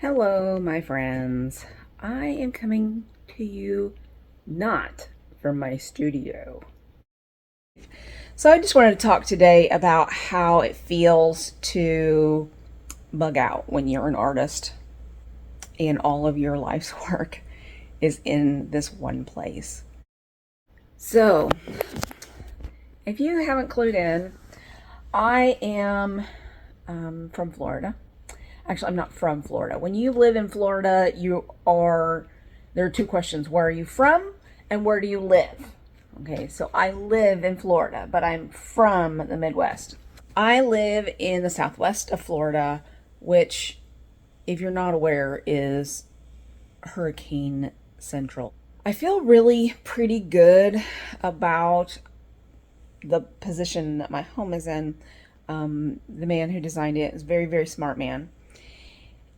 Hello, my friends. I am coming to you not from my studio. So, I just wanted to talk today about how it feels to bug out when you're an artist and all of your life's work is in this one place. So, if you haven't clued in, I am from Florida. Actually, I'm not from Florida. When you live in Florida, there are two questions. Where are you from and where do you live? Okay, so I live in Florida, but I'm from the Midwest. I live in the southwest of Florida, which, if you're not aware, is hurricane central. I feel really pretty good about the position that my home is in. The man who designed it is a very, very smart man.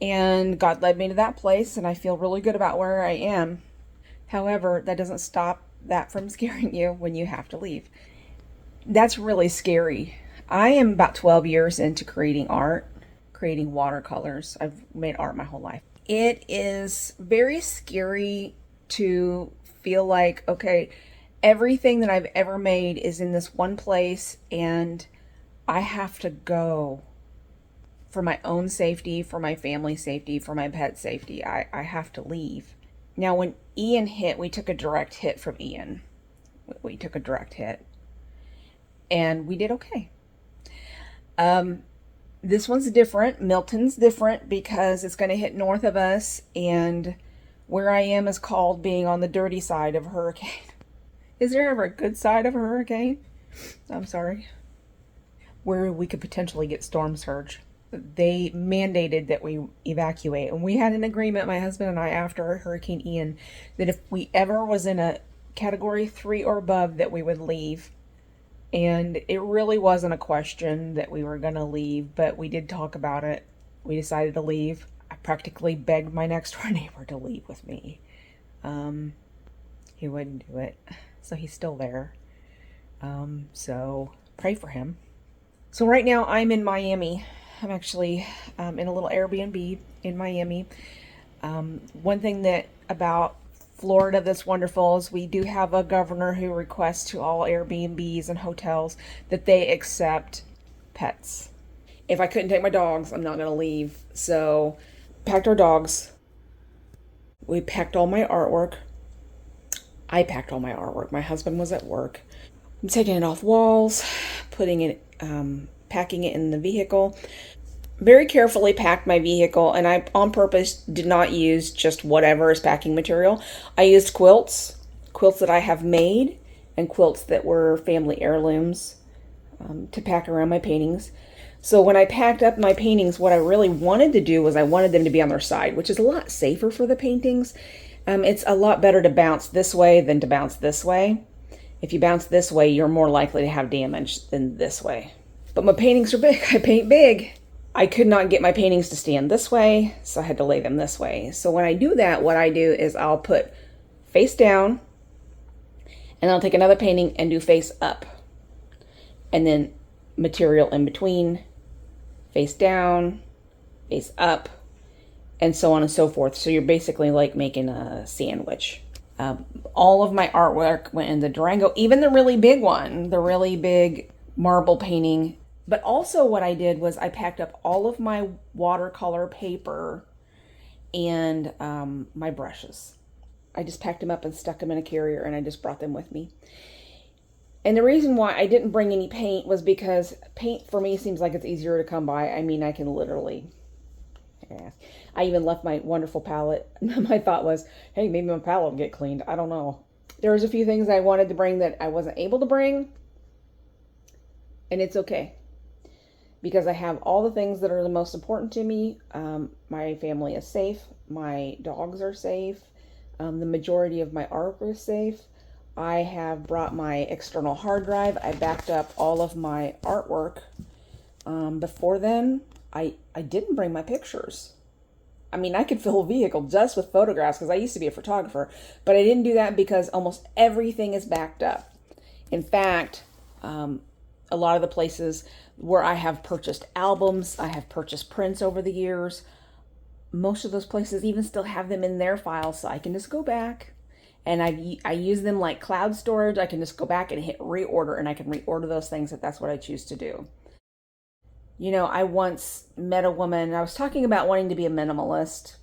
And God led me to that place, and I feel really good about where I am. However, that doesn't stop that from scaring you when you have to leave. That's really scary. I am about 12 years into creating art, creating watercolors. I've made art my whole life. It is very scary to feel like, okay, everything that I've ever made is in this one place, and I have to go for my own safety, for my family safety, for my pet safety. I have to leave. Now, when Ian hit, we took a direct hit from Ian. We took a direct hit. And we did okay. This one's different. Milton's different because it's going to hit north of us. And where I am is called being on the dirty side of a hurricane. Is there ever a good side of a hurricane? I'm sorry. Where we could potentially get storm surge. They mandated that we evacuate, and we had an agreement, my husband and I, after Hurricane Ian, that if we ever was in a category 3 or above, that we would leave. And it really wasn't a question that we were going to leave, but we did talk about it. We decided to leave. I practically begged my next door neighbor to leave with me. He wouldn't do it, so he's still there. So pray for him. So right now I'm in Miami. I'm actually in a little Airbnb in Miami. One thing that about Florida that's wonderful is we do have a governor who requests to all Airbnbs and hotels that they accept pets. If I couldn't take my dogs, I'm not going to leave. So packed our dogs. We packed all my artwork. I packed all my artwork. My husband was at work. I'm taking it off walls, putting it packing it in the vehicle. Very carefully packed my vehicle, and I on purpose did not use just whatever is packing material. I used quilts that I have made, and quilts that were family heirlooms to pack around my paintings. So when I packed up my paintings, what I really wanted to do was I wanted them to be on their side, which is a lot safer for the paintings. It's a lot better to bounce this way than to bounce this way. If you bounce this way, you're more likely to have damage than this way. But my paintings are big. I paint big. I could not get my paintings to stand this way, so I had to lay them this way. So when I do that, what I do is I'll put face down, and I'll take another painting and do face up. And then material in between, face down, face up, and so on and so forth. So you're basically like making a sandwich. All of my artwork went in the Durango, even the really big one, the really big marble painting. But also what I did was I packed up all of my watercolor paper and my brushes. I just packed them up and stuck them in a carrier, and I just brought them with me. And the reason why I didn't bring any paint was because paint for me seems like it's easier to come by. I mean, I can literally... Yeah. I even left my wonderful palette. My thought was, hey, maybe my palette will get cleaned. I don't know. There was a few things I wanted to bring that I wasn't able to bring. And it's okay. Because I have all the things that are the most important to me. My family is safe. My dogs are safe. The majority of my art is safe. I have brought my external hard drive. I backed up all of my artwork. Before then, I didn't bring my pictures. I mean, I could fill a vehicle just with photographs because I used to be a photographer, but I didn't do that because almost everything is backed up. In fact, a lot of the places where I have purchased albums, I have purchased prints over the years, most of those places even still have them in their files, so I can just go back and I use them like cloud storage. I can just go back and hit reorder, and I can reorder those things if that's what I choose to do. You know, I once met a woman, I was talking about wanting to be a minimalist,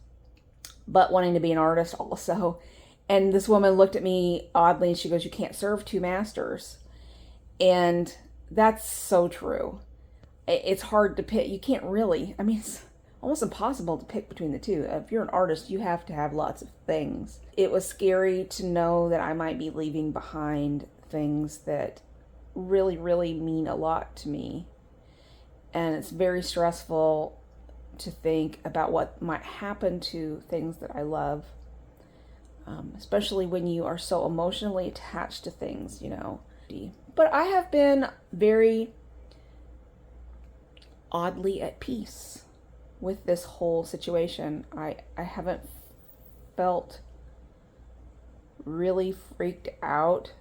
but wanting to be an artist also. And this woman looked at me oddly and she goes, "You can't serve two masters." And that's so true. It's hard to pick. You can't really, I mean, it's almost impossible to pick between the two. If you're an artist, you have to have lots of things. It was scary to know that I might be leaving behind things that really, really mean a lot to me. And it's very stressful to think about what might happen to things that I love, especially when you are so emotionally attached to things, you know. But I have been very oddly at peace with this whole situation. I haven't felt really freaked out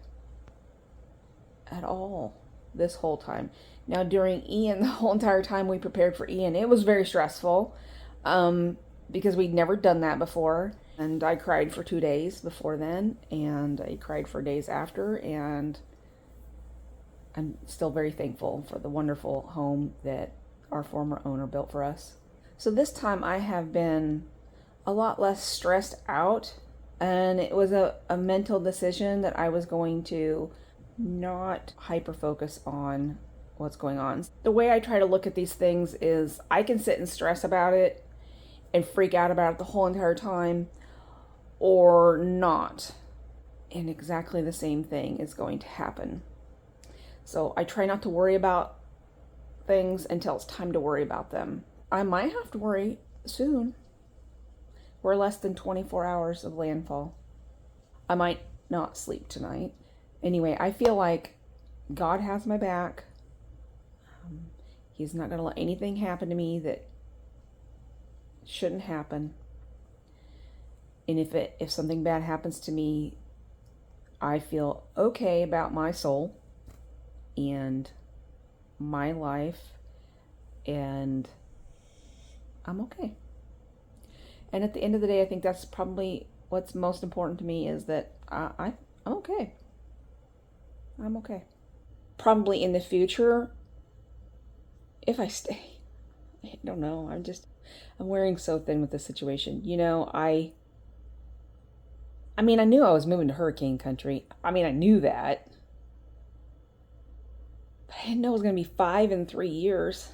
at all this whole time. Now, during Ian, the whole entire time we prepared for Ian, it was very stressful because we'd never done that before. And I cried for 2 days before then, and I cried for days after, and I'm still very thankful for the wonderful home that our former owner built for us. So this time I have been a lot less stressed out, and it was a mental decision that I was going to not hyper focus on what's going on. The way I try to look at these things is I can sit and stress about it and freak out about it the whole entire time, or not. And exactly the same thing is going to happen. So I try not to worry about things until it's time to worry about them. I might have to worry soon. We're less than 24 hours of landfall. I might not sleep tonight. Anyway, I feel like God has my back. He's not going to let anything happen to me that shouldn't happen. And if something bad happens to me, I feel okay about my soul and my life, and I'm okay. And at the end of the day, I think that's probably what's most important to me, is that I'm okay. I'm okay. Probably in the future, if I stay, I don't know. I'm wearing so thin with this situation. You know, I knew I was moving to hurricane country. I knew that. But I didn't know it was going to be 5 and 3 years.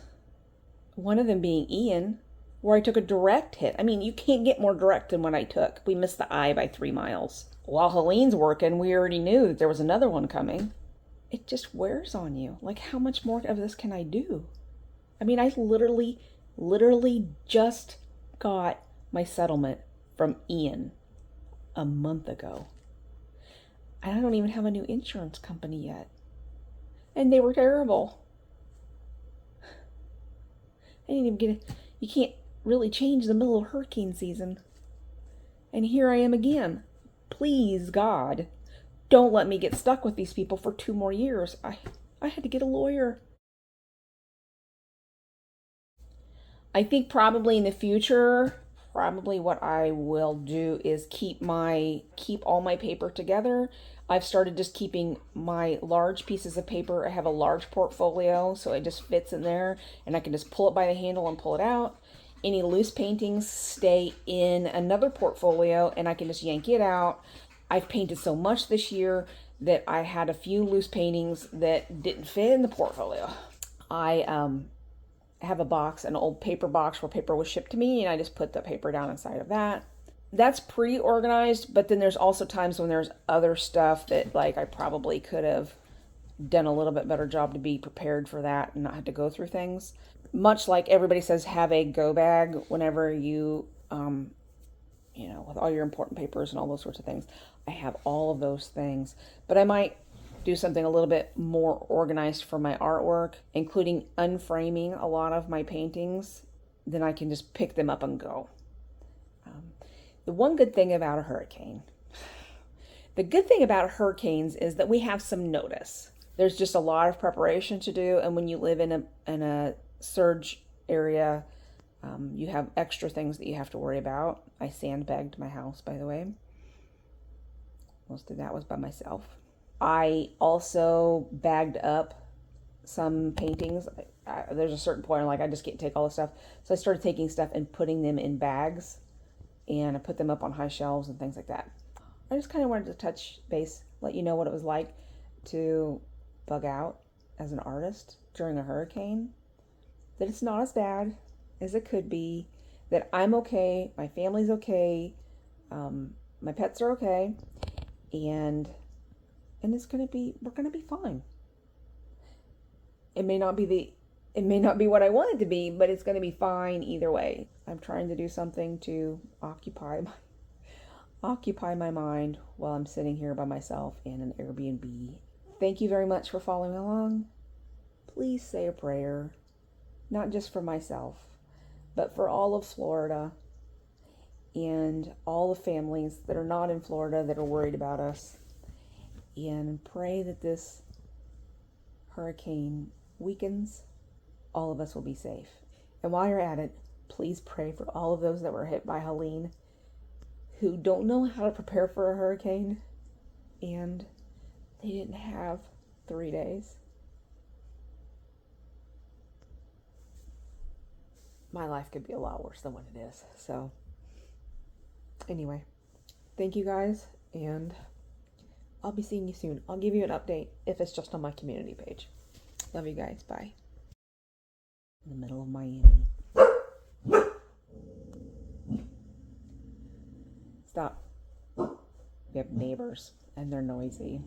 One of them being Ian, where I took a direct hit. You can't get more direct than what I took. We missed the eye by 3 miles. While Helene's working, we already knew that there was another one coming. It just wears on you. Like, how much more of this can I do? I literally just got my settlement from Ian a month ago. And I don't even have a new insurance company yet. And they were terrible. I didn't even get it. You can't really change the middle of hurricane season. And here I am again. Please, God, don't let me get stuck with these people for 2 more years. I had to get a lawyer. I think probably in the future, what I will do is keep all my paper together. I've started just keeping my large pieces of paper. I have a large portfolio, so it just fits in there, and I can just pull it by the handle and pull it out. Any loose paintings stay in another portfolio, and I can just yank it out. I've painted so much this year that I had a few loose paintings that didn't fit in the portfolio. I have a box, an old paper box where paper was shipped to me, and I just put the paper down inside of that. That's pretty organized, but then there's also times when there's other stuff that, like, I probably could have done a little bit better job to be prepared for that and not have to go through things. Much like everybody says, have a go bag whenever you, with all your important papers and all those sorts of things. I have all of those things, but I might do something a little bit more organized for my artwork, including unframing a lot of my paintings. Then I can just pick them up and go. The one good thing about a hurricane, the good thing about hurricanes is that we have some notice. There's just a lot of preparation to do, and when you live in a surge area, You have extra things that you have to worry about. I sandbagged my house, by the way. Most of that was by myself. I also bagged up some paintings. There's a certain point like I just can't take all the stuff. So I started taking stuff and putting them in bags, and I put them up on high shelves and things like that. I just kind of wanted to touch base, let you know what it was like to bug out as an artist during a hurricane. That it's not as bad as it could be. That I'm okay, my family's okay, my pets are okay, and we're gonna be fine. It may not be what I want it to be, but it's gonna be fine either way. I'm trying to do something to occupy my mind while I'm sitting here by myself in an Airbnb. Thank you very much for following along. Please say a prayer, not just for myself, but for all of Florida and all the families that are not in Florida that are worried about us. And pray that this hurricane weakens. All of us will be safe. And while you're at it, please pray for all of those that were hit by Helene who don't know how to prepare for a hurricane, and they didn't have 3 days. My life could be a lot worse than what it is. So anyway, thank you guys, and I'll be seeing you soon. I'll give you an update if it's just on my community page. Love you guys. Bye. In the middle of Miami. Stop. We have neighbors and they're noisy.